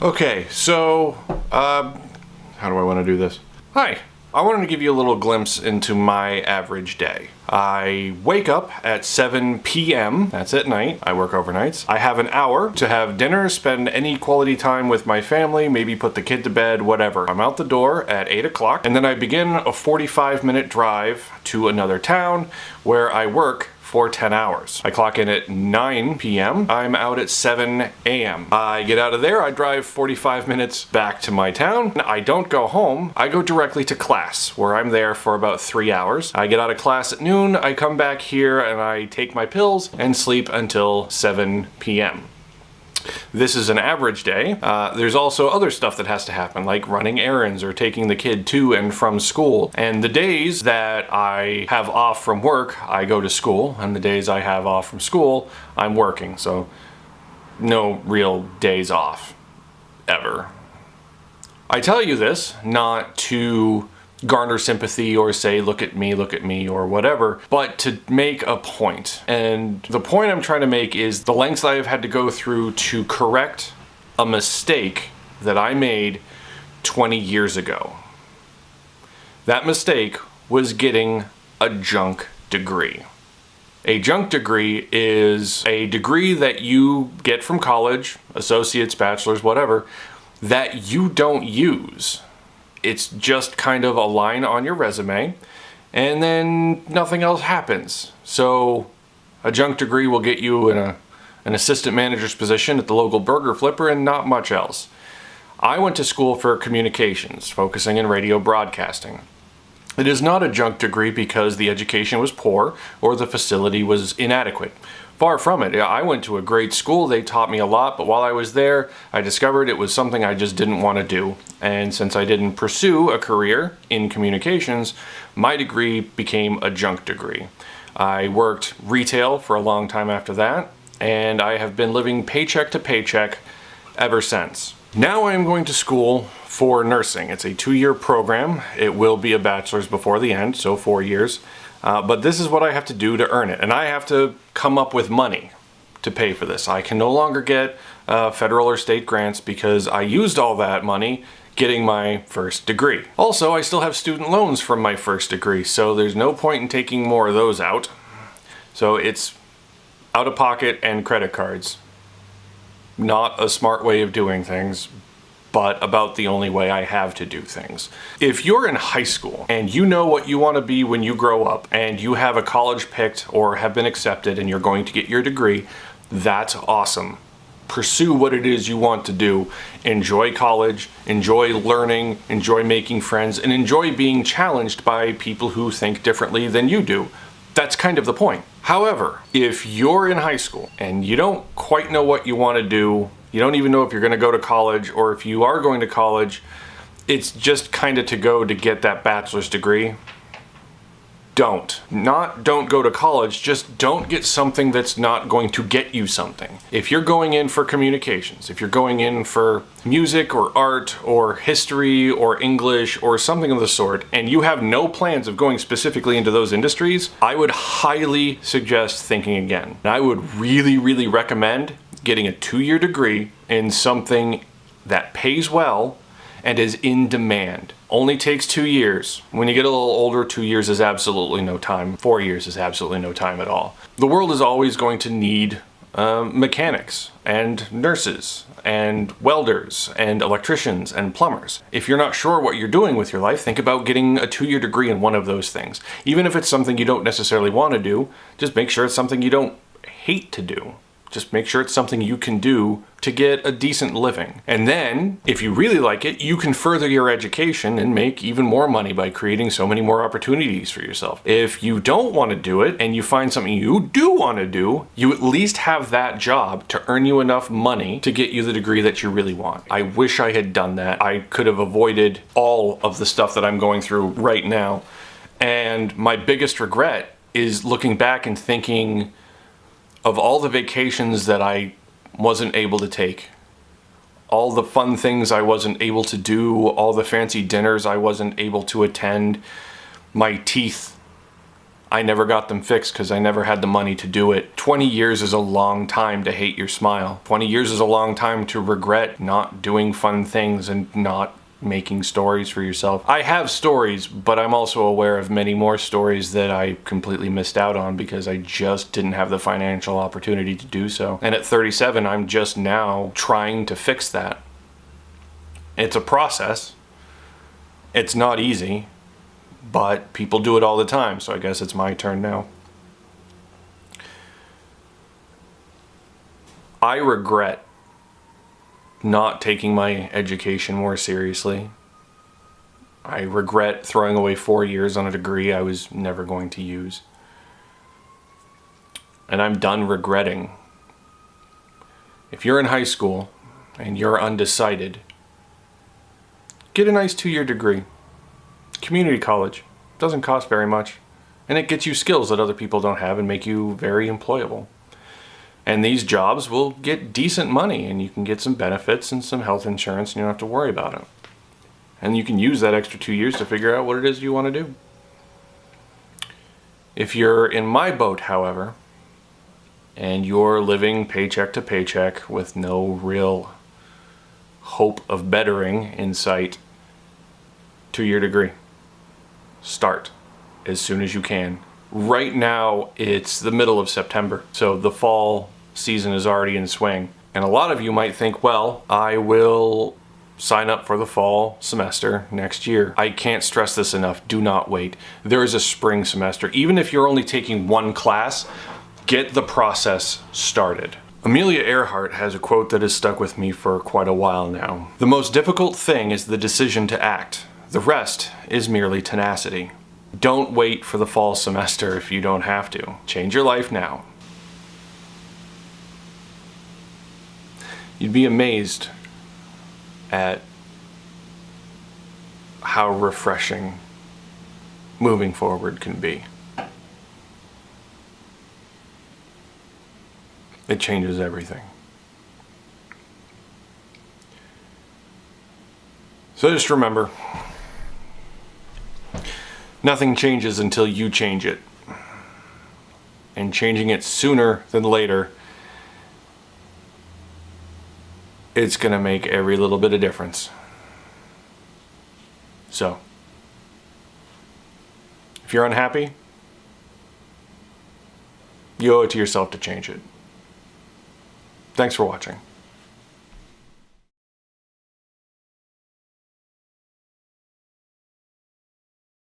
Okay, so, how do I want to do this? Hi, I wanted to give you a little glimpse into my average day. I wake up at 7 p.m., that's at night, I work overnights. I have an hour to have dinner, spend any quality time with my family, maybe put the kid to bed, whatever. I'm out the door at 8 o'clock, and then I begin a 45-minute drive to another town where I work for 10 hours. I clock in at 9 p.m. I'm out at 7 a.m. I get out of there, I drive 45 minutes back to my town. I don't go home, I go directly to class, where I'm there for about 3 hours. I get out of class at noon, I come back here and I take my pills and sleep until 7 p.m. This is an average day. There's also other stuff that has to happen, like running errands or taking the kid to and from school. And the days that I have off from work, I go to school, and the days I have off from school, I'm working. So no real days off, ever. I tell you this not to garner sympathy or say, look at me, or whatever, but to make a point. And the point I'm trying to make is the lengths I have had to go through to correct a mistake that I made 20 years ago. That mistake was getting a junk degree. A junk degree is a degree that you get from college, associates, bachelors, whatever, that you don't use. It's just kind of a line on your resume, and then nothing else happens. So a junk degree will get you in an assistant manager's position at the local burger flipper and not much else. I went to school for communications, focusing in radio broadcasting. It is not a junk degree because the education was poor or the facility was inadequate. Far from it. I went to a great school, they taught me a lot, but while I was there, I discovered it was something I just didn't want to do. And since I didn't pursue a career in communications, my degree became a junk degree. I worked retail for a long time after that, and I have been living paycheck to paycheck ever since. Now I am going to school for nursing. It's a 2-year program. It will be a bachelor's before the end, so 4 years. But this is what I have to do to earn it, and I have to come up with money to pay for this. I can no longer get federal or state grants because I used all that money getting my first degree. Also, I still have student loans from my first degree, so there's no point in taking more of those out. So it's out of pocket and credit cards. Not a smart way of doing things, but about the only way I have to do things. If you're in high school and you know what you want to be when you grow up and you have a college picked or have been accepted and you're going to get your degree, that's awesome. Pursue what it is you want to do. Enjoy college, enjoy learning, enjoy making friends, and enjoy being challenged by people who think differently than you do. That's kind of the point. However, if you're in high school and you don't quite know what you want to do, you don't even know if you're going to go to college, or if you are going to college, it's just kind of to go to get that bachelor's degree. Don't go to college, just don't get something that's not going to get you something. If you're going in for communications, if you're going in for music or art or history or English or something of the sort, and you have no plans of going specifically into those industries, I would highly suggest thinking again. And I would really, really recommend getting a 2-year degree in something that pays well and is in demand. Only takes 2 years. When you get a little older, 2 years is absolutely no time. 4 years is absolutely no time at all. The world is always going to need mechanics and nurses and welders and electricians and plumbers. If you're not sure what you're doing with your life, think about getting a 2-year degree in one of those things. Even if it's something you don't necessarily want to do, just make sure it's something you don't hate to do. Just make sure it's something you can do to get a decent living. And then, if you really like it, you can further your education and make even more money by creating so many more opportunities for yourself. If you don't want to do it and you find something you do want to do, you at least have that job to earn you enough money to get you the degree that you really want. I wish I had done that. I could have avoided all of the stuff that I'm going through right now. And my biggest regret is looking back and thinking of all the vacations that I wasn't able to take, all the fun things I wasn't able to do, all the fancy dinners I wasn't able to attend, my teeth I never got them fixed because I never had the money to do it. 20 years is a long time to hate your smile. 20 years is a long time to regret not doing fun things and not making stories for yourself. I have stories, but I'm also aware of many more stories that I completely missed out on because I just didn't have the financial opportunity to do so. And at 37, I'm just now trying to fix that. It's a process. It's not easy, but people do it all the time, so I guess it's my turn now. I regret not taking my education more seriously. I regret throwing away 4 years on a degree I was never going to use. And I'm done regretting. If you're in high school and you're undecided, get a nice 2-year degree. Community college. Doesn't cost very much. And it gets you skills that other people don't have and make you very employable. And these jobs will get decent money, and you can get some benefits and some health insurance, and you don't have to worry about it. And you can use that extra 2 years to figure out what it is you want to do. If you're in my boat, however, and you're living paycheck to paycheck with no real hope of bettering in sight, 2-year degree. Start as soon as you can. Right now, it's the middle of September, so the fall season is already in swing. And a lot of you might think, well, I will sign up for the fall semester next year. I can't stress this enough. Do not wait. There is a spring semester. Even if you're only taking one class, get the process started. Amelia Earhart has a quote that has stuck with me for quite a while now. The most difficult thing is the decision to act. The rest is merely tenacity. Don't wait for the fall semester if you don't have to. Change your life now. You'd be amazed at how refreshing moving forward can be. It changes everything. So just remember, nothing changes until you change it. And changing it sooner than later, it's going to make every little bit of difference. So, if you're unhappy, you owe it to yourself to change it. Thanks for watching.